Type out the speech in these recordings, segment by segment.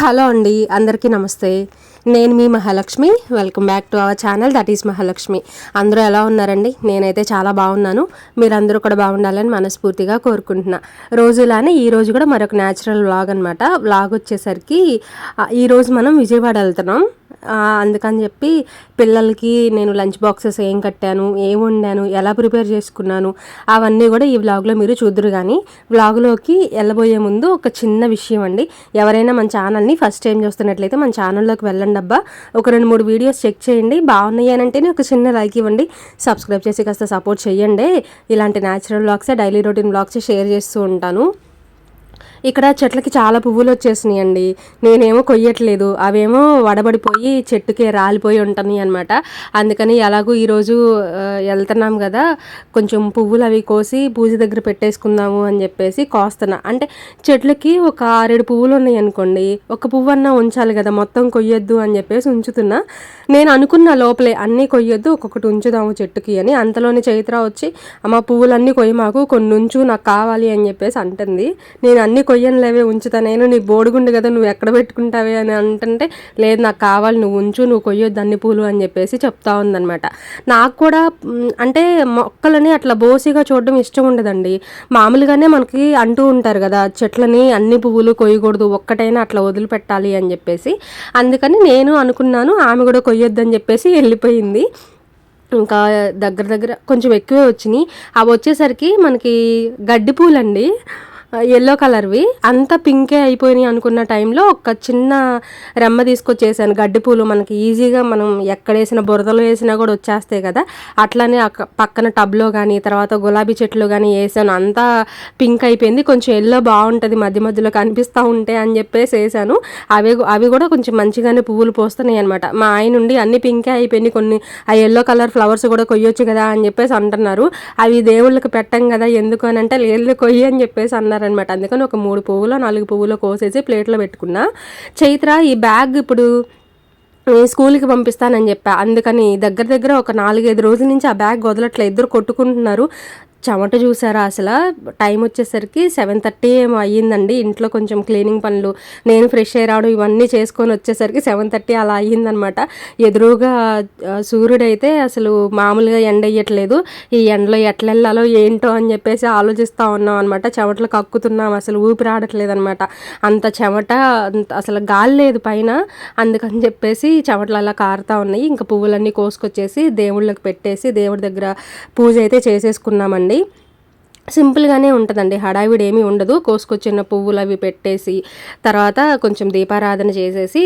Hello అండి, అందరికీ నమస్తే. నేను మీ Mahalakshmi. Welcome back to our channel, that is Mahalakshmi. అందరూ ఎలా ఉన్నారండి? నేనైతే చాలా బాగున్నాను. మీరందరూ కూడా బాగుండాలని మనస్ఫూర్తిగా కోరుకుంటున్నా. రోజులానే ఈరోజు కూడా మరొక న్యాచురల్ వ్లాగ్ అనమాట. వ్లాగ్ వచ్చేసరికి ఈరోజు మనం విజయవాడ వెళ్తున్నాం. అందుకని చెప్పి పిల్లలకి నేను లంచ్ బాక్సెస్ ఏం కట్టాను, ఏం వండాను, ఎలా ప్రిపేర్ చేసుకున్నాను, అవన్నీ కూడా ఈ వ్లాగ్లో మీరు చూద్దరు. కానీ వ్లాగ్లోకి వెళ్ళబోయే ముందు ఒక చిన్న విషయం అండి. ఎవరైనా మన ఛానల్ని ఫస్ట్ టైం చూస్తున్నట్లయితే మన ఛానల్లోకి వెళ్ళండి అబ్బా. ఒక 2-3 వీడియోస్ చెక్ చేయండి. బాగున్నాయి అని అంటేనే ఒక చిన్న లైక్ ఇవ్వండి. సబ్స్క్రైబ్ చేసి కాస్త సపోర్ట్ చేయండి. ఇలాంటి న్యాచురల్ వ్లాగ్సే, డైలీ రొటీన్ వ్లాగ్సే షేర్ చేస్తూ ఉంటాను. ఇక్కడ చెట్లకి చాలా పువ్వులు వచ్చేసినాయి అండి. నేనేమో కొయ్యట్లేదు, అవేమో వడబడిపోయి చెట్టుకే రాలిపోయి ఉంటాయి అనమాట. అందుకని ఎలాగూ ఈరోజు వెళ్తున్నాం కదా, కొంచెం పువ్వులు అవి కోసి పూజ దగ్గర పెట్టేసుకుందాము అని చెప్పేసి కోస్తున్నా. అంటే చెట్లకి ఒక 6-7 పువ్వులు ఉన్నాయి అనుకోండి, ఒక పువ్వు అన్నా ఉంచాలి కదా, మొత్తం కొయ్యొద్దు అని చెప్పేసి ఉంచుతున్నా. నేను అనుకున్న లోపలే అన్నీ కొయ్యొద్దు, ఒక్కొక్కటి ఉంచుదాము చెట్టుకి అని. అంతలోని చైత్ర వచ్చి అమ్మ పువ్వులన్నీ కొయ్యి, మాకు కొన్ని ఉంచు, నాకు కావాలి అని చెప్పేసి అంటుంది. నేను అన్నీ కొయ్యనులేవే, ఉంచుతా, నేను నీ బోడుగుండు కదా, నువ్వు ఎక్కడ పెట్టుకుంటావే అని అంటుంటే, లేదు నాకు కావాలి, నువ్వు ఉంచు, నువ్వు కొయ్యొద్దు అన్ని పూలు అని చెప్పేసి చెప్తా ఉందనమాట. నాకు కూడా అంటే మొక్కలని అట్లా బోసిగా చూడడం ఇష్టం ఉండదండి. మామూలుగానే మనకి అంటూ ఉంటారు కదా, చెట్లని అన్ని పువ్వులు కొయ్యకూడదు, ఒక్కటైనా అట్లా వదిలిపెట్టాలి అని చెప్పేసి. అందుకని నేను అనుకున్నాను, ఆమె కూడా కొయ్యొద్దని చెప్పేసి వెళ్ళిపోయింది. ఇంకా దగ్గర కొంచెం ఎక్కువే వచ్చినాయి. అవి వచ్చేసరికి మనకి గడ్డి పూలండి, ఎల్లో కలర్వి. అంతా పింకే అయిపోయినాయి అనుకున్న టైంలో ఒక చిన్న రెమ్మ తీసుకొచ్చేసాను. గడ్డి పూలు మనకి ఈజీగా మనం ఎక్కడేసిన బురదలో వేసినా కూడా వచ్చేస్తాయి కదా, అట్లానే పక్కన టబ్లో కానీ తర్వాత గులాబీ చెట్లు కానీ వేసాను. అంతా పింక్ అయిపోయింది. కొంచెం ఎల్లో బాగుంటుంది మధ్య మధ్యలో కనిపిస్తూ ఉంటే అని చెప్పేసి వేసాను. అవి కూడా కొంచెం మంచిగానే పువ్వులు పోస్తున్నాయి అనమాట. మా ఆయన నుండి అన్ని పింకే అయిపోయినాయి, కొన్ని ఆ ఎల్లో కలర్ ఫ్లవర్స్ కూడా కొయ్యొచ్చు కదా అని చెప్పేసి అంటున్నారు. అవి దేవుళ్ళకి పెట్టం కదా, ఎందుకు అని అంటే లేదు కొయ్యి అని చెప్పేసి అన్నారు అనమాట. అందుకని ఒక 3 పువ్వులు 4 పువ్వులు కోసేసి ప్లేట్లో పెట్టుకున్నా. చైత్ర ఈ బ్యాగ్ ఇప్పుడు స్కూల్కి పంపిస్తానని చెప్పా. అందుకని దగ్గర ఒక 4-5 రోజుల నుంచి ఆ బ్యాగ్ వదలట్లే. ఇద్దరు కొట్టుకుంటున్నారు. చెమట చూసారా అసలు. టైం వచ్చేసరికి 7:30 ఏమో అయ్యిందండి. ఇంట్లో కొంచెం క్లీనింగ్ పనులు, నేను ఫ్రెష్ అయ్యి రావడం ఇవన్నీ చేసుకొని వచ్చేసరికి 7:30 అలా అయ్యిందనమాట. ఎదురుగా సూర్యుడైతే అసలు మామూలుగా ఎండ వేయట్లేదు. ఈ ఎండలో ఎట్లా వెళ్ళాలో ఏంటో అని చెప్పేసి ఆలోచిస్తూ ఉన్నాం అనమాట. చెమటలు కక్కుతున్నాం, అసలు ఊపిరి ఆడట్లేదు అనమాట. అంత చెమట, అసలు గాలి లేదు పైన. అందుకని చెప్పేసి చెమటలు అలా కారుతూ ఉన్నాయి. ఇంకా పువ్వులన్నీ కోసుకొచ్చేసి దేవుళ్ళకి పెట్టేసి దేవుడి దగ్గర పూజ అయితే చేసేసుకున్నామండి. సింపుల్గానే ఉంటుందండి, హడావిడి ఏమీ ఉండదు. కోసుకొచ్చిన పువ్వులు అవి పెట్టేసి తర్వాత కొంచెం దీపారాధన చేసేసి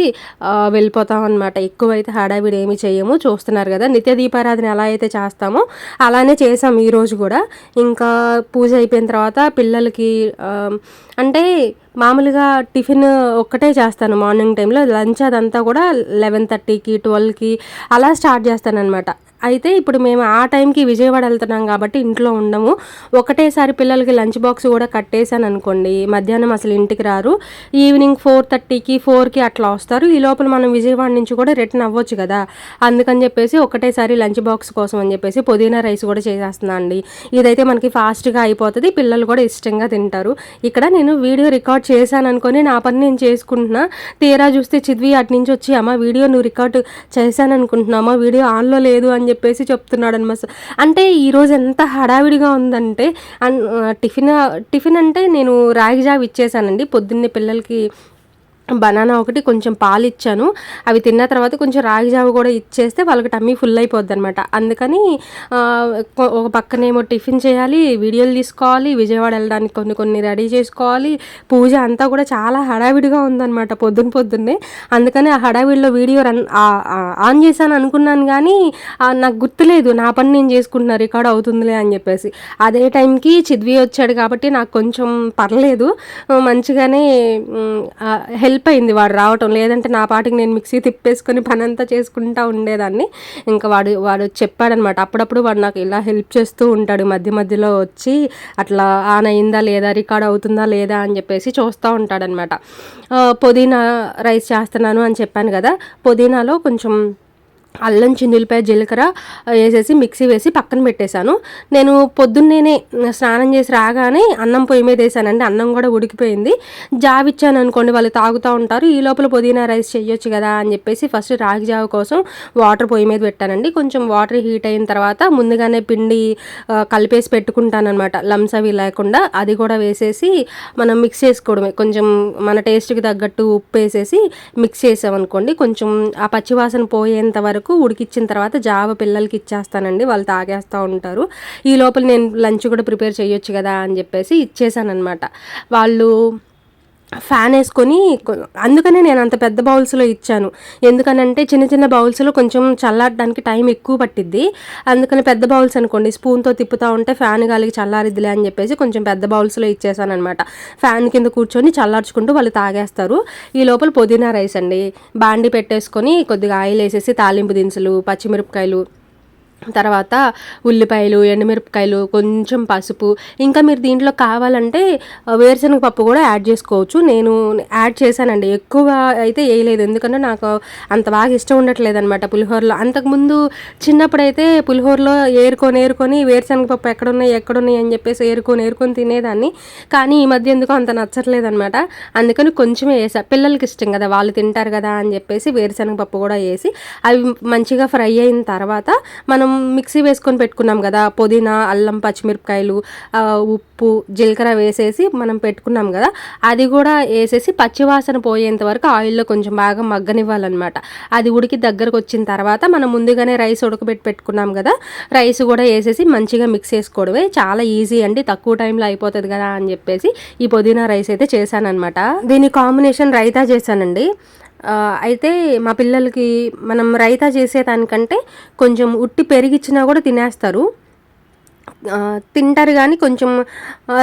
వెళ్ళిపోతాం అనమాట. ఎక్కువైతే హడావిడి ఏమీ చేయము. చూస్తున్నారు కదా, నిత్య దీపారాధన ఎలా అయితే చేస్తామో అలానే చేసాం ఈరోజు కూడా. ఇంకా పూజ అయిపోయిన తర్వాత పిల్లలకి అంటే మామూలుగా టిఫిన్ ఒక్కటే చేస్తాను మార్నింగ్ టైంలో. లంచ్ అదంతా కూడా 11:30కి 12కి అలా స్టార్ట్ చేస్తాను అనమాట. అయితే ఇప్పుడు మేము ఆ టైంకి విజయవాడ వెళ్తున్నాం కాబట్టి ఇంట్లో ఉండము. ఒకటేసారి పిల్లలకి లంచ్ బాక్స్ కూడా కట్టేసాను అనుకోండి, మధ్యాహ్నం అసలు ఇంటికి రారు. ఈవినింగ్ 4:30కి 4కి అట్లా వస్తారు. ఈ లోపల మనం విజయవాడ నుంచి కూడా రిటర్న్ అవ్వచ్చు కదా. అందుకని చెప్పేసి ఒకటేసారి లంచ్ బాక్స్ కోసం అని చెప్పేసి పుదీనా రైస్ కూడా చేసేస్తున్నా అండి. ఇదైతే మనకి ఫాస్ట్గా అయిపోతుంది, పిల్లలు కూడా ఇష్టంగా తింటారు. ఇక్కడ నేను వీడియో రికార్డ్ చేశాను అనుకొని నా పని నేను చేసుకుంటున్నా. తీరా చూస్తే చిద్వి అటు నుంచి వచ్చి అమ్మ వీడియో నువ్వు రికార్డ్ చేశాను అనుకుంటున్నామా, వీడియో ఆన్లో లేదు అని చెప్పేసి చెప్తున్నాడు అనమాట. అంటే ఈరోజు ఎంత హడావిడిగా ఉందంటే టిఫిన్ అంటే నేను రాగి జావ ఇచ్చేసానండి పొద్దున్నే పిల్లలకి. బనానా ఒకటి, కొంచెం పాలు ఇచ్చాను. అవి తిన్న తర్వాత కొంచెం రాగి జావ కూడా ఇచ్చేస్తే వాళ్ళకి టమ్మీ ఫుల్ అయిపోద్ది అనమాట. అందుకని ఒక పక్కనేమో టిఫిన్ చేయాలి, వీడియోలు తీసుకోవాలి, విజయవాడ వెళ్ళడానికి కొన్ని రెడీ చేసుకోవాలి. పూజ అంతా కూడా చాలా హడావిడిగా ఉందన్నమాట పొద్దున్నే. అందుకని ఆ హడావిడిలో వీడియో ఆన్ చేశాను అనుకున్నాను, కానీ నాకు గుర్తులేదు. నా పని నేను చేసుకుంటున్నా, రికార్డ్ అవుతుందిలే అని చెప్పేసి. అదే టైంకి చిద్వి వచ్చాడు కాబట్టి నాకు కొంచెం పర్లేదు, మంచిగానే హెల్ప్ అయింది వాడు రావటం. లేదంటే నా పాటికి నేను మిక్సీ తిప్పేసుకొని పని అంతా చేసుకుంటూ ఉండేదాన్ని. ఇంకా వాడు చెప్పాడనమాట. అప్పుడప్పుడు వాడు నాకు ఇలా హెల్ప్ చేస్తూ ఉంటాడు, మధ్యలో వచ్చి అట్లా ఆన్ అయిందా లేదా, రికార్డ్ అవుతుందా లేదా అని చెప్పేసి చూస్తూ ఉంటాడనమాట. పుదీనా రైస్ చేస్తున్నాను అని చెప్పాను కదా, పుదీనాలో కొంచెం అల్లం, చిన్నులపాయ, జీలకర్ర వేసేసి మిక్సీ వేసి పక్కన పెట్టేశాను. నేను పొద్దున్నేనే స్నానం చేసి రాగానే అన్నం పొయ్యి మీద వేసానండి. అన్నం కూడా ఉడికిపోయింది. జావ ఇచ్చాను అనుకోండి, వాళ్ళు తాగుతూ ఉంటారు. ఈ లోపల పుదీనా రైస్ చేయొచ్చు కదా అని చెప్పేసి ఫస్ట్ రాగి జావ కోసం వాటర్ పొయ్యి మీద పెట్టానండి. కొంచెం వాటర్ హీట్ అయిన తర్వాత ముందుగానే పిండి కలిపేసి పెట్టుకుంటానమాట, లమ్స్ అవి లేకుండా. అది కూడా వేసేసి మనం మిక్స్ చేసుకోవడమే. కొంచెం మన టేస్ట్కి తగ్గట్టు ఉప్పు వేసేసి మిక్స్ చేసామనుకోండి, కొంచెం ఆ పచ్చివాసన పోయేంత వరకు ఉడికిచ్చిన తర్వాత జావ పిల్లలకి ఇచ్చేస్తానండి. వాళ్ళు తాగేస్తూ ఉంటారు. ఈ లోపల నేను లంచ్ కూడా ప్రిపేర్ చేయొచ్చు కదా అని చెప్పేసి ఇచ్చేసానమాట. వాళ్ళు ఫ్యాన్ వేసుకొని, అందుకనే నేను అంత పెద్ద బౌల్స్లో ఇచ్చాను. ఎందుకనంటే చిన్న చిన్న బౌల్స్లో కొంచెం చల్లారడానికి టైం ఎక్కువ పట్టిద్ది. అందుకని పెద్ద బౌల్స్ అనుకోండి, స్పూన్తో తిప్పుతూ ఉంటే ఫ్యాన్ గాలికి చల్లారిద్దిలే అని చెప్పేసి కొంచెం పెద్ద బౌల్స్లో ఇచ్చేసాను అనమాట. ఫ్యాన్ కింద కూర్చొని చల్లార్చుకుంటూ వాళ్ళు తాగేస్తారు. ఈ లోపల పుదీనా రైస్ అండి. బాండి పెట్టేసుకొని కొద్దిగా ఆయిల్ వేసేసి తాలింపు దినుసులు, పచ్చిమిరపకాయలు, తర్వాత ఉల్లిపాయలు, ఎండుమిరపకాయలు, కొంచెం పసుపు, ఇంకా మీరు దీంట్లో కావాలంటే వేరుశనగ పప్పు కూడా యాడ్ చేసుకోవచ్చు. నేను యాడ్ చేశానండి, ఎక్కువ అయితే వేయలేదు. ఎందుకంటే నాకు అంత బాగా ఇష్టం ఉండట్లేదు అనమాట పులిహోరలో. అంతకుముందు చిన్నప్పుడైతే పులిహోరలో ఏరుకొని వేరుశనగ పప్పు ఎక్కడున్నాయి అని చెప్పేసి ఏరుకొని తినేదాన్ని. కానీ ఈ మధ్య ఎందుకో అంత నచ్చట్లేదు అనమాట. అందుకని కొంచెమే వేసా, పిల్లలకి ఇష్టం కదా, వాళ్ళు తింటారు కదా అని చెప్పేసి వేరుశనగ పప్పు కూడా వేసి అవి మంచిగా ఫ్రై అయిన తర్వాత మనం మిక్సీ వేసుకొని పెట్టుకున్నాం కదా, పుదీనా, అల్లం, పచ్చిమిరపకాయలు, ఉప్పు, జీలకర్ర వేసేసి మనం పెట్టుకున్నాం కదా, అది కూడా వేసేసి పచ్చివాసన పోయేంత వరకు ఆయిల్లో కొంచెం బాగా మగ్గనివ్వాలన్నమాట. అది ఉడికి దగ్గరకు వచ్చిన తర్వాత మనం ముందుగానే రైస్ ఉడకబెట్టి పెట్టుకున్నాం కదా, రైస్ కూడా వేసేసి మంచిగా మిక్స్ చేసుకోవడమే. చాలా ఈజీ అండి, తక్కువ టైంలో అయిపోతుంది కదా అని చెప్పేసి ఈ పుదీనా రైస్ అయితే చేశానమాట. దీని కాంబినేషన్ రైతా చేశానండి. అయితే మా పిల్లలకి మనం రైతా చేసేదానికంటే కొంచెం ఉట్టి పెరిగిచ్చినా కూడా తినేస్తారు, తింటారు. కానీ కొంచెం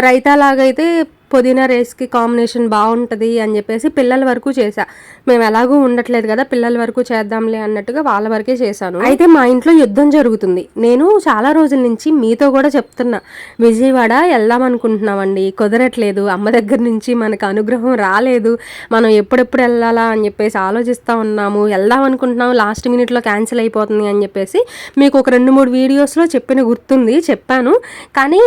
రైతా లాగైతే పుదీనా రైస్కి కాంబినేషన్ బాగుంటుంది అని చెప్పేసి పిల్లల వరకు చేశా. మేము ఎలాగూ ఉండట్లేదు కదా, పిల్లల వరకు చేద్దాంలే అన్నట్టుగా వాళ్ళ వరకే చేశాను. అయితే మా ఇంట్లో యుద్ధం జరుగుతుంది. నేను చాలా రోజుల నుంచి మీతో కూడా చెప్తున్నా, విజయవాడ వెళ్దాం అనుకుంటున్నామండి, కుదరట్లేదు. అమ్మ దగ్గర నుంచి మనకు అనుగ్రహం రాలేదు. మనం ఎప్పుడెప్పుడు వెళ్ళాలా అని చెప్పేసి ఆలోచిస్తూ ఉన్నాము. వెళ్దాం అనుకుంటున్నాము, లాస్ట్ మినిట్లో క్యాన్సిల్ అయిపోతుంది అని చెప్పేసి మీకు ఒక 2-3 వీడియోస్లో చెప్పాను. కానీ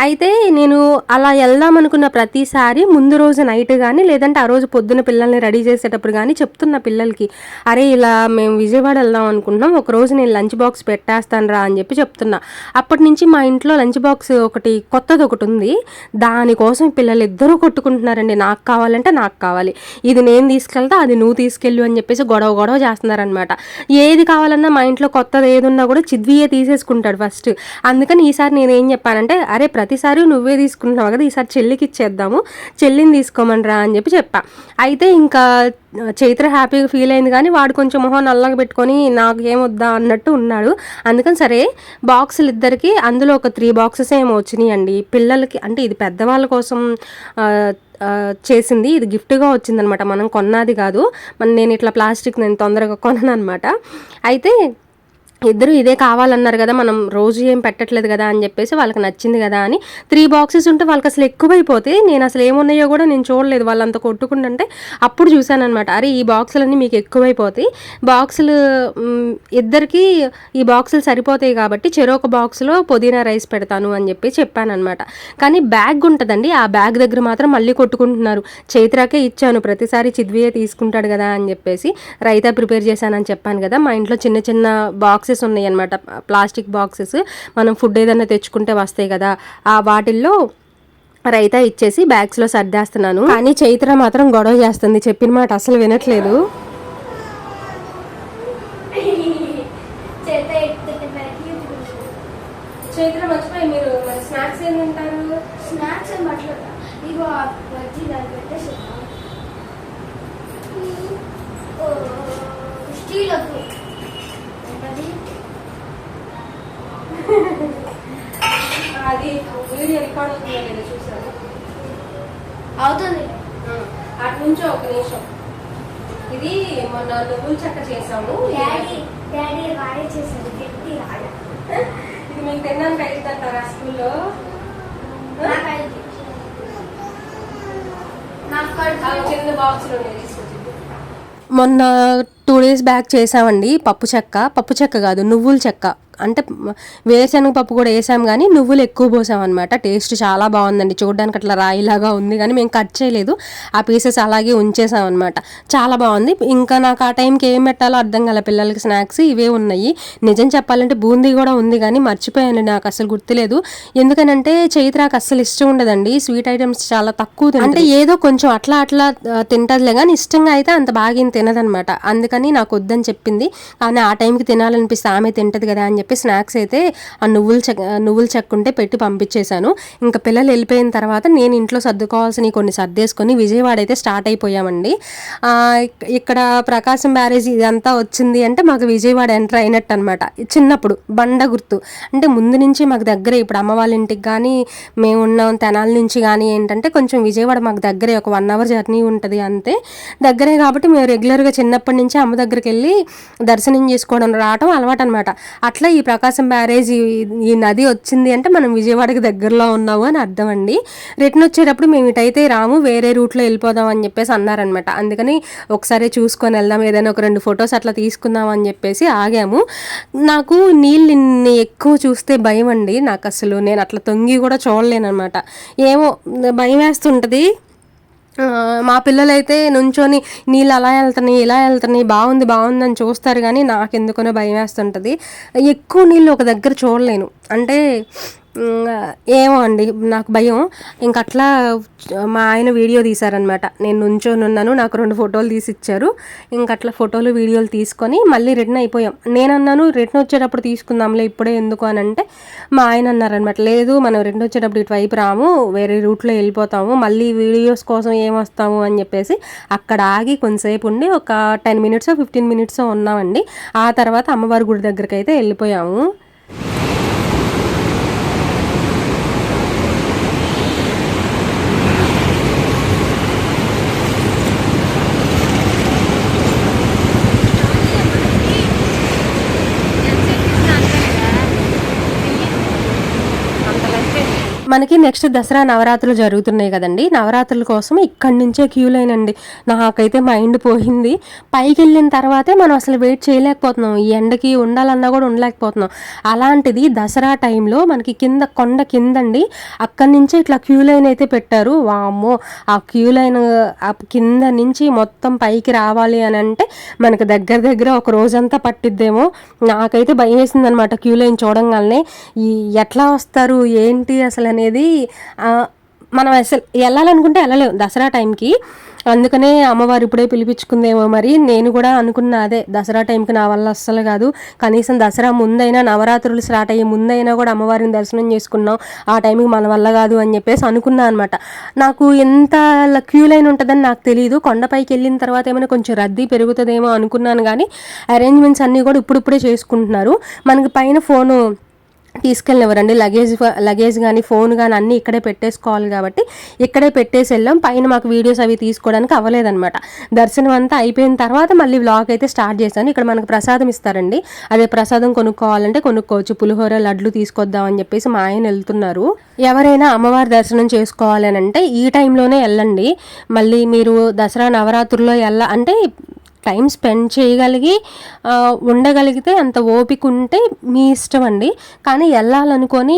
అయితే నేను అలా వెళ్దాం అనుకున్న ప్రతిసారి ముందు రోజు నైట్ కానీ లేదంటే ఆ రోజు పొద్దున పిల్లల్ని రెడీ చేసేటప్పుడు కానీ చెప్తున్న పిల్లలకి, అరే ఇలా మేము విజయవాడ వెళ్దాం అనుకుంటున్నాం, ఒకరోజు నేను లంచ్ బాక్స్ పెట్టేస్తాను రా అని చెప్తున్నా. అప్పటి నుంచి మా ఇంట్లో లంచ్ బాక్స్ కొత్తది ఒకటి ఉంది. దానికోసం పిల్లలు ఇద్దరూ కొట్టుకుంటున్నారండి. నాకు కావాలంటే నాకు కావాలి, ఇది నేను తీసుకెళ్తా, అది నువ్వు తీసుకెళ్ళు అని చెప్పేసి గొడవ చేస్తున్నారనమాట. ఏది కావాలన్నా మా ఇంట్లో కొత్తది ఏదున్నా కూడా చిద్వియే తీసేసుకుంటాడు ఫస్ట్. అందుకని ఈసారి నేనేం చెప్పానంటే, అరే ప్రతిసారి నువ్వే తీసుకుంటున్నావు కదా, ఈసారి చెల్లికి ఇచ్చేద్దాము, చెల్లిని తీసుకోమనరా అని చెప్పా. అయితే ఇంకా చైత్ర హ్యాపీగా ఫీల్ అయింది. కానీ వాడు కొంచెం మొహం నల్లగా పెట్టుకొని నాకు ఏమొద్దా అన్నట్టు ఉన్నాడు. అందుకని సరే బాక్సులు ఇద్దరికి, అందులో ఒక 3 బాక్సెస్ ఏమో వచ్చినాయి అండి పిల్లలకి. అంటే ఇది పెద్దవాళ్ళ కోసం చేసింది, ఇది గిఫ్ట్గా వచ్చిందనమాట, మనం కొన్నది కాదు. నేను ఇట్లా ప్లాస్టిక్ నేను తొందరగా కొనను అనమాట. అయితే ఇద్దరు ఇదే కావాలన్నారు కదా, మనం రోజు ఏం పెట్టట్లేదు కదా అని చెప్పేసి వాళ్ళకి నచ్చింది కదా అని 3 బాక్సెస్ ఉంటే వాళ్ళకి అసలు ఎక్కువైపోతే నేను అసలు ఏమున్నాయో కూడా నేను చూడలేదు. వాళ్ళంతా కొట్టుకుంటుంటే అప్పుడు చూశానమాట, అరే ఈ బాక్సులన్నీ మీకు ఎక్కువైపోతాయి, బాక్సులు ఇద్దరికి ఈ బాక్సులు సరిపోతాయి కాబట్టి చెరొక బాక్స్లో పుదీనా రైస్ పెడతాను అని చెప్పానమాట. కానీ బ్యాగ్ ఉంటుందండి, ఆ బ్యాగ్ దగ్గర మాత్రం మళ్ళీ కొట్టుకుంటున్నారు. చైత్రాకే ఇచ్చాను, ప్రతిసారి చిద్వియే తీసుకుంటాడు కదా అని చెప్పేసి రైతా ప్రిపేర్ చేశానని చెప్పాను కదా. మా ఇంట్లో చిన్న చిన్న బాక్సెస్ ఉన్నాయి అన్నమాట, ప్లాస్టిక్ బాక్సెస్, మనం ఫుడ్ ఏదైనా తెచ్చుకుంటే వస్తాయి కదా, ఆ వాటిల్లో రైతా ఇచ్చేసి బ్యాగ్స్లో సర్దేస్తున్నాను. కానీ చైత్ర మాత్రం గొడవ చేస్తుంది, చెప్పిన మాట అసలు వినట్లేదు. చైత్ర మర్చిపోయి, మీరు స్నాక్స్ ఏం తింటారు? స్నాక్స్ ఏం పట్టలేదు, ఇగో స్టీల్ వద్దు అది వీడియో రికార్డ్ అవుతుందో లేదో చూసాను. అవుతుంది, అటు నుంచో ఒక నిమిషం. ఇది మొన్న నువ్వుల చెక్క చేసాము, డాడీ రాయ చేశాడు, గట్టి రాయ. ఇది మీకు తినడానికి అయిద్దంటారా స్కూల్లో? నాకు చిన్న బాక్స్లో తీసుకొచ్చింది. మొన్న 2 డేస్ బ్యాక్ చేసామండి పప్పు చెక్క కాదు నువ్వుల చెక్క, అంటే వేరుశనగ పప్పు కూడా వేసాం కానీ నువ్వులు ఎక్కువ పోసాం అనమాట. టేస్ట్ చాలా బాగుందండి, చూడడానికి అట్లా రాయిలాగా ఉంది కానీ మేము కట్ చేయలేదు, ఆ పీసెస్ అలాగే ఉంచేసాం అనమాట. చాలా బాగుంది. ఇంకా నాకు ఆ టైంకి ఏం పెట్టాలో అర్థం కాలే, పిల్లలకి స్నాక్స్ ఇవే ఉన్నాయి. నిజం చెప్పాలంటే బూందీ కూడా ఉంది కానీ మర్చిపోయాను, నాకు అసలు గుర్తులేదు. ఎందుకనంటే చైత్రాకు అస్సలు ఇష్టం ఉండదండి, స్వీట్ ఐటమ్స్ చాలా తక్కువ తింటది. అంటే ఏదో కొంచెం అట్లా తింటదిలే కానీ ఇష్టంగా అయితే అంత బాగా ఏం తినదనమాట. అందుకని నాకు వద్దని చెప్పింది, కానీ ఆ టైంకి తినాలనిపిస్తే ఆమె తింటది కదా అని చెప్పి స్నాక్స్ అయితే ఆ నువ్వుల చెక్క ఉంటే పెట్టి పంపించేశాను. ఇంకా పిల్లలు వెళ్ళిపోయిన తర్వాత నేను ఇంట్లో సర్దుకోవాల్సినవి కొన్ని సర్దేసుకొని విజయవాడ అయితే స్టార్ట్ అయిపోయామండి. ఇక్కడ ప్రకాశం బ్యారేజ్ ఇదంతా వచ్చింది అంటే మాకు విజయవాడ ఎంటర్ అయినట్టు అనమాట. చిన్నప్పుడు బండ గుర్తు అంటే ముందు నుంచి మాకు దగ్గరే, ఇప్పుడు అమ్మ వాళ్ళ ఇంటికి కానీ మేము ఉన్న తెనాల నుంచి కానీ ఏంటంటే కొంచెం విజయవాడ మాకు దగ్గరే, ఒక 1 అవర్ జర్నీ ఉంటుంది అంతే, దగ్గరే కాబట్టి మేము రెగ్యులర్గా చిన్నప్పటి నుంచి అమ్మ దగ్గరికి వెళ్ళి దర్శనం చేసుకోవడం రావడం అలవాటు అనమాట. అట్లా ఈ ప్రకాశం బ్యారేజ్ ఈ నది వచ్చింది అంటే మనం విజయవాడకి దగ్గరలో ఉన్నాము అని అర్థం అండి. రిటర్న్ వచ్చేటప్పుడు మేము ఇటైతే రాము, వేరే రూట్లో వెళ్ళిపోదాం అని చెప్పేసి అన్నారనమాట. అందుకని ఒకసారి చూసుకొని వెళ్దాం, ఏదైనా ఒక 2 ఫొటోస్ అట్లా తీసుకుందాం అని చెప్పేసి ఆగాము. నాకు నీళ్ళు ఎక్కువ చూస్తే భయం అండి, నాకు అసలు నేను అట్లా తొంగి కూడా చూడలేనమాట, ఏమో భయం వేస్తుంటుంది. మా పిల్లలైతే నుంచొని నీళ్ళు అలా వెళ్తున్నాయి ఇలా వెళ్తున్నాయి బాగుంది అని చూస్తారు కానీ నాకు ఎందుకనో భయం వేస్తుంటుంది. ఎక్కువ నీళ్ళు ఒక దగ్గర చూడలేను, అంటే ఏమో అండి నాకు భయం. ఇంకట్లా మా ఆయన వీడియో తీశారనమాట, నేను నుంచొని ఉన్నాను, నాకు 2 ఫోటోలు తీసి ఇచ్చారు. ఇంకట్లా ఫోటోలు వీడియోలు తీసుకొని మళ్ళీ రిటర్న్ అయిపోయాం. నేను అన్నాను రిటర్న్ వచ్చేటప్పుడు తీసుకుందాంలే ఇప్పుడే ఎందుకు అని అంటే మా ఆయన అన్నారనమాట, లేదు మనం రిటర్న్ వచ్చేటప్పుడు ఇటువైపు రాము, వేరే రూట్లో వెళ్ళిపోతాము, మళ్ళీ వీడియోస్ కోసం ఏమొస్తాము అని చెప్పేసి అక్కడ ఆగి కొంతసేపు ఉండి ఒక 10 మినిట్స్ 15 మినిట్స్ ఉన్నామండి. ఆ తర్వాత అమ్మవారి గుడి దగ్గరికి అయితే వెళ్ళిపోయాము. మనకి నెక్స్ట్ దసరా నవరాత్రులు జరుగుతున్నాయి కదండి, నవరాత్రుల కోసం ఇక్కడి నుంచే క్యూ లైన్ అండి. నాకైతే మైండ్ పోయింది. పైకి వెళ్ళిన తర్వాతే మనం అసలు వెయిట్ చేయలేకపోతున్నాం, ఈ ఎండకి ఉండాలన్నా కూడా ఉండలేకపోతున్నాం. అలాంటిది దసరా టైంలో మనకి కొండ కిందండి, అక్కడి నుంచే ఇట్లా క్యూ లైన్ అయితే పెట్టారు. వామ్మో, ఆ క్యూ లైన్ కింద నుంచి మొత్తం పైకి రావాలి అని అంటే మనకు దగ్గర ఒక రోజంతా పట్టిద్దేమో. నాకైతే భయం వేసింది అనమాట క్యూ లైన్ చూడంగానే, ఎట్లా వస్తారు ఏంటి అసలు అనేది. మనం అసలు వెళ్ళాలనుకుంటే వెళ్ళలేము దసరా టైంకి, అందుకనే అమ్మవారు ఇప్పుడే పిలిపించుకుందేమో మరి. నేను కూడా అనుకున్నా అదే, దసరా టైంకి నా వల్ల అస్సలు కాదు, కనీసం దసరా ముందైనా నవరాత్రులు స్టార్ట్ అయ్యే ముందైనా కూడా అమ్మవారిని దర్శనం చేసుకున్నాం, ఆ టైంకి మన వల్ల కాదు అని చెప్పేసి అనుకున్నా అనమాట. నాకు ఎంత క్యూ లైన్ ఉంటుందని నాకు తెలియదు. కొండపైకి వెళ్ళిన తర్వాత ఏమైనా కొంచెం రద్దీ పెరుగుతుందేమో అనుకున్నాను, కానీ అరేంజ్మెంట్స్ అన్నీ కూడా ఇప్పుడిప్పుడే చేసుకుంటున్నారు. మనకి పైన ఫోను తీసుకెళ్ళినవరండి, లగేజ్ కానీ ఫోన్ కానీ అన్నీ ఇక్కడే పెట్టేసుకోవాలి కాబట్టి ఇక్కడే పెట్టేసి వెళ్ళాం. పైన మాకు వీడియోస్ అవి తీసుకోవడానికి అవ్వలేదన్నమాట. దర్శనం అంతా అయిపోయిన తర్వాత మళ్ళీ వ్లాగ్ అయితే స్టార్ట్ చేశాను. ఇక్కడ మనకు ప్రసాదం ఇస్తారండి, అదే ప్రసాదం కొనుక్కోవాలంటే కొనుక్కోవచ్చు. పులిహోర లడ్లు తీసుకొద్దామని చెప్పేసి మా ఆయన వెళ్తున్నారు. ఎవరైనా అమ్మవారి దర్శనం చేసుకోవాలి అని అంటే ఈ టైంలోనే వెళ్ళండి. మళ్ళీ మీరు దసరా నవరాత్రుల్లో అంటే టైం స్పెండ్ చేయగలిగి ఉండగలిగితే అంత ఓపిక ఉంటే మీ ఇష్టం అండి. కానీ వెళ్ళాలనుకొని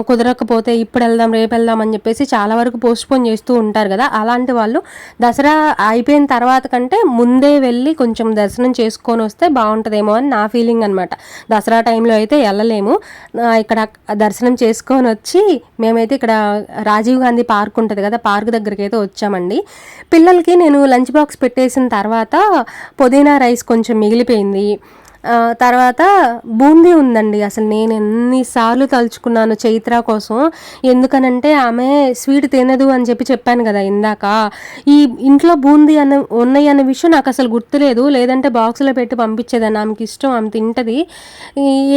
కుదరకపోతే ఇప్పుడు వెళ్దాం రేపు వెళ్దాం అని చెప్పేసి చాలా వరకు పోస్ట్పోన్ చేస్తూ ఉంటారు కదా, అలాంటి వాళ్ళు దసరా అయిపోయిన తర్వాత కంటే ముందే వెళ్ళి కొంచెం దర్శనం చేసుకొని వస్తే బాగుంటుందేమో అని నా ఫీలింగ్ అనమాట. దసరా టైంలో అయితే వెళ్ళలేము. ఇక్కడ దర్శనం చేసుకొని వచ్చి మేమైతే ఇక్కడ రాజీవ్ గాంధీ పార్క్ ఉంటుంది కదా, పార్క్ దగ్గరికి అయితే వచ్చామండి. పిల్లలకి నేను లంచ్ బాక్స్ పెట్టేసిన తర్వాత పుదీనా రైస్ కొంచెం మిగిలిపోయింది. తర్వాత బూందీ ఉందండి. అసలు నేను ఎన్నిసార్లు తలుచుకున్నాను చైత్ర కోసం, ఎందుకనంటే ఆమె స్వీట్ తినదు అని చెప్పాను కదా ఇందాక. ఈ ఇంట్లో బూందీ ఉన్నాయి అన్న విషయం నాకు అసలు గుర్తులేదు, లేదంటే బాక్స్లో పెట్టి పంపించేదాన్ని. ఆమెకి ఇష్టం, ఆమె తింటది.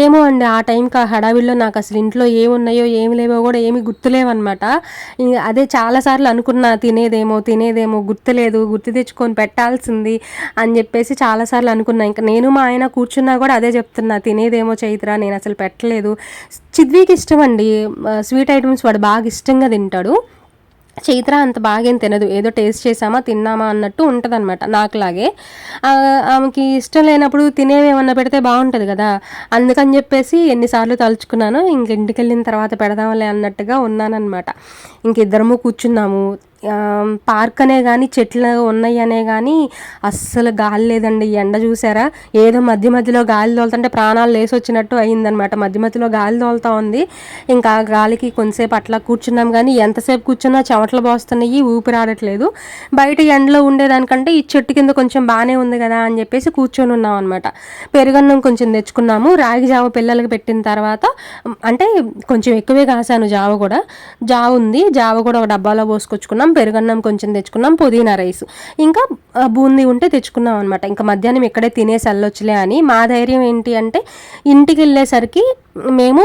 ఏమో అండి ఆ టైంకి ఆ హడావిల్లో నాకు అసలు ఇంట్లో ఏమున్నాయో ఏమి లేవో కూడా ఏమి గుర్తులేవన్నమాట. అదే చాలాసార్లు అనుకున్నా తినేదేమో గుర్తు తెచ్చుకొని పెట్టాల్సింది అని చెప్పేసి చాలాసార్లు అనుకున్నా. ఇంకా నేను మా ఆయన కూర్చున్నా కూడా అదే చెప్తున్నా, తినేదేమో చైత్ర, నేను అసలు పెట్టలేదు. చిద్వికి ఇష్టం అండి స్వీట్ ఐటమ్స్, వాడు బాగా ఇష్టంగా తింటాడు. చైత్ర అంత బాగేం తినదు, ఏదో టేస్ట్ చేసామా తిన్నామా అన్నట్టు ఉంటుంది అనమాట నాకులాగే. ఆమెకి ఇష్టం లేనప్పుడు తినేవి ఏమన్నా పెడితే బాగుంటుంది కదా, అందుకని చెప్పేసి ఎన్నిసార్లు తలుచుకున్నాను, ఇంటికి వెళ్ళిన తర్వాత పెడదాంలే అన్నట్టుగా ఉన్నానన్నమాట. ఇంకిద్దరము కూర్చున్నాము. పార్క్ అనే కానీ చెట్లు ఉన్నాయి అనే కానీ అస్సలు గాలి లేదండి. ఎండ చూసారా, ఏదో మధ్య మధ్యలో గాలి తోలుతుంటే ప్రాణాలు లేసి వచ్చినట్టు అయిందనమాట. మధ్య మధ్యలో గాలి తోలుతూ ఉంది. ఇంకా గాలికి కొంతసేపు అట్లా కూర్చున్నాం, కానీ ఎంతసేపు కూర్చున్నా చెమటలు పోస్తున్నాయి, ఊపిరాడట్లేదు. బయట ఎండలో ఉండేదానికంటే ఈ చెట్టు కింద కొంచెం బాగానే ఉంది కదా అని చెప్పేసి కూర్చొని ఉన్నాం అనమాట. పెరుగన్నం కొంచెం తెచ్చుకున్నాము. రాగి జావ పిల్లలకి పెట్టిన తర్వాత, అంటే కొంచెం ఎక్కువే కాసాను జావ కూడా. జావ ఉంది, జావ కూడా ఒక డబ్బాలో పోసుకొచ్చుకున్నాం. పెరుగన్నం కొంచెం తెచ్చుకున్నాం, పుదీనా రైస్, ఇంకా బూందీ ఉంటే తెచ్చుకున్నాం అనమాట. ఇంకా మధ్యాహ్నం ఇక్కడే తినేసి వెళ్ళొచ్చులే అని. మా ధైర్యం ఏంటి అంటే ఇంటికి వెళ్ళేసరికి మేము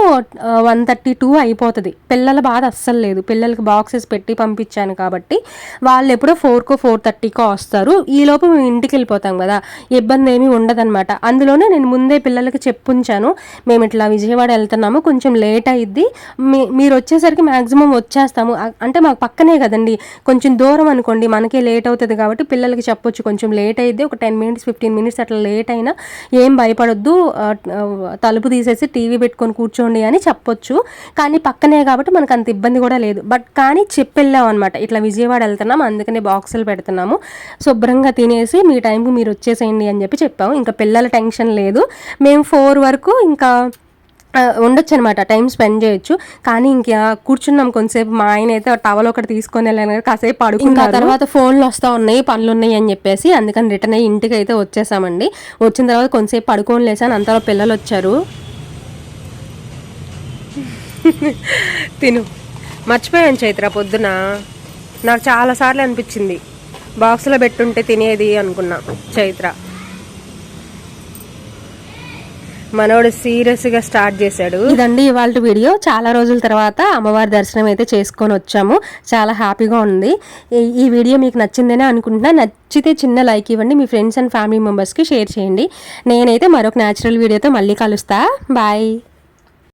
1:32 అయిపోతుంది. పిల్లల బాధ అస్సలు లేదు, పిల్లలకి బాక్సెస్ పెట్టి పంపించాను కాబట్టి వాళ్ళు ఎప్పుడో 4కో 4:30కో వస్తారు. ఈలోపు మేము ఇంటికి వెళ్ళిపోతాం కదా, ఇబ్బంది ఏమీ ఉండదన్నమాట. అందులోనే నేను ముందే పిల్లలకి చెప్పుంచాను, మేము ఇట్లా విజయవాడ వెళ్తున్నాము, కొంచెం లేట్ అయ్యిద్ది, మీరు వచ్చేసరికి మ్యాక్సిమం వచ్చేస్తాము. అంటే మాకు పక్కనే కదండి, కొంచెం దూరం అనుకోండి మనకే లేట్ అవుతుంది కాబట్టి పిల్లలకి చెప్పొచ్చు కొంచెం లేట్ అయ్యిద్ది, ఒక 10 మినిట్స్ 15 మినిట్స్ అట్లా లేట్ అయినా ఏం భయపడొద్దు, తలుపు తీసేసి టీవీ పెట్టుకొని కూర్చోండి అని చెప్పొచ్చు. కానీ పక్కనే కాబట్టి మనకు అంత ఇబ్బంది కూడా లేదు. కానీ చెప్పెళ్ళాం అనమాట, ఇట్లా విజయవాడ వెళ్తున్నాం అందుకనే బాక్సులు పెడుతున్నాము, శుభ్రంగా తినేసి మీ టైంకి మీరు వచ్చేసేయండి అని చెప్పాము. ఇంకా పిల్లల టెన్షన్ లేదు, మేము 4 వరకు ఇంకా ఉండొచ్చు అనమాట, టైం స్పెండ్ చేయొచ్చు. కానీ ఇంకా కూర్చున్నాం కొంతసేపు. మా ఆయన అయితే టవల్ ఒకటి తీసుకొని వెళ్ళాను, కాసేపు పడుకున్న తర్వాత ఫోన్లు వస్తూ ఉన్నాయి, పనులు ఉన్నాయి అని చెప్పేసి అందుకని రిటర్న్ అయ్యి ఇంటికి అయితే వచ్చేసామండి. వచ్చిన తర్వాత కొంతసేపు పడుకొని లేసాను, అంతలో పిల్లలు వచ్చారు. తిను, మర్చిపోయాను చైత్ర, పొద్దున నాకు చాలాసార్లు అనిపించింది బాక్స్లో పెట్టుంటే తినేది అనుకున్నా. చైత్ర మనోడు సీరియస్గా స్టార్ట్ చేశాడు. ఇదండి ఇవాళ వీడియో. చాలా రోజుల తర్వాత అమ్మవారి దర్శనం అయితే చేసుకొని వచ్చాము, చాలా హ్యాపీగా ఉంది. ఈ వీడియో మీకు నచ్చిందనే అనుకుంటున్నా. నచ్చితే చిన్న లైక్ ఇవ్వండి, మీ ఫ్రెండ్స్ అండ్ ఫ్యామిలీ మెంబర్స్కి షేర్ చేయండి. నేనైతే మరొక న్యాచురల్ వీడియోతో మళ్ళీ కలుస్తా. బాయ్.